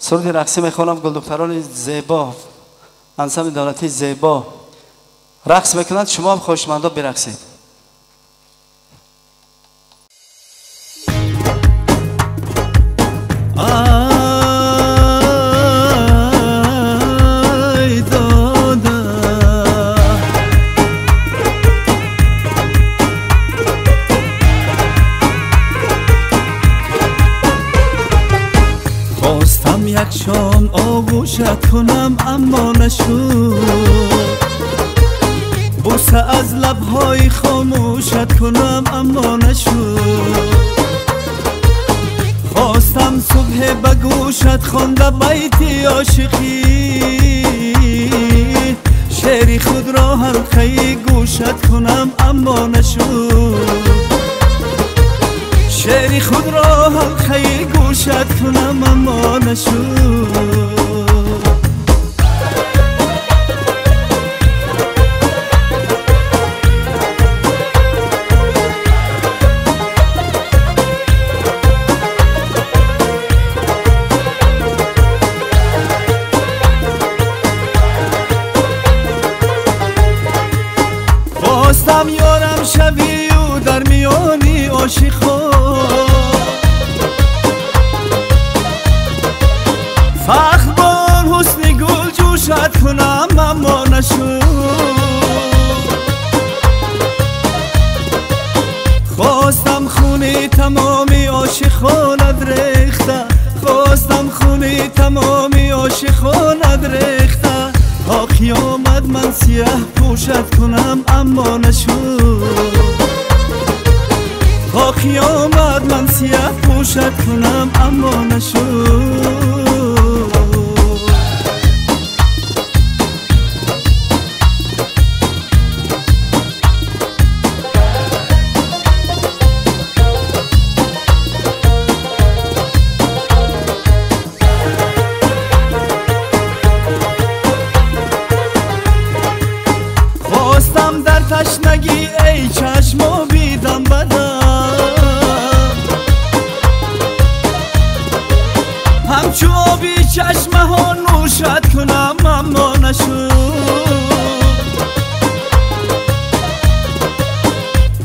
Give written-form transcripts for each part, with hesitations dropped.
سرود رقصی میخوانم. گل دختران زیبا، انسان دولتی زیبا رقص میکنند، شما هم خوشمندا برقصید. خواستم یک شام آغوشت کنم اما نشد، بوسه از لبهای خاموشت کنم اما نشد. خواستم صبح به گوشت خوانده بیت عاشقی، شعری خود را حلقه گوشت کنم اما نشد، شعری خود را حلقه گوشت کنم اما نشد. خواستم یارم شوی و در میانی عاشقان، فخر بار حسن گل جوشت کنم اما نشد. خواستم خونی تمامی عاشقانت ریخته، خواستم خونی تمامی عاشقانت ریخته، تا قیامت من سیاه پوشت کنم اما نشد، تا قیامت من سیاه پوشت کنم اما نشد. خواستم در تشنگی ای چشم بیدم بدم، همچو آبی چشمه ها نوشت کنم اما نشد.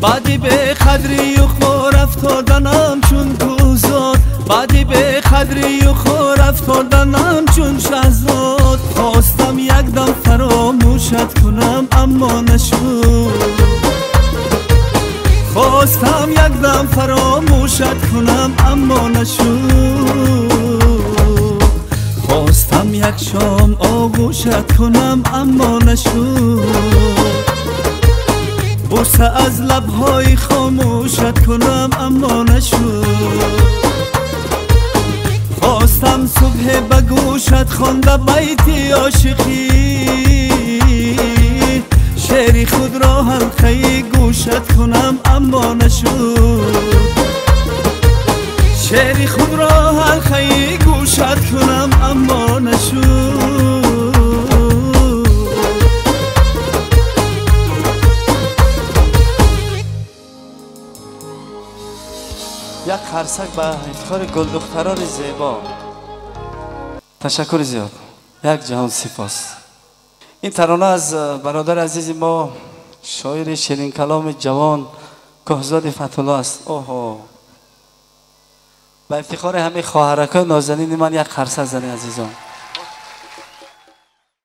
بعدی به قدری و خور افتادنم چون کوزاد، بعدی به قدری و خور افتادنم چون شهزاد. خواستم یک دم فراموشت کنم اما نشد، خواستم یک دم فراموشت کنم اما نشد. خواستم یک شام آغوشت کنم اما نشد، بوسه از لبهای خاموشت کنم اما نشد. خواستم صبح به گوشت خوانده بیت عاشقی، شعری خود را حلقه گوشت کنم اما نشد، شعری خود را حلقه گوشت کنم اما نشد. یک خرسک به افتخار گل دختران زیبا. تشکر زیاد، یک جهان سپاس. این ترانه از برادر عزیز ما شاعر شیرین کلام جوان کهزاد فتح‌الله است. اوه، به افتخار همه خواهرکان نازنین من یک خرسک زنی عزیزان.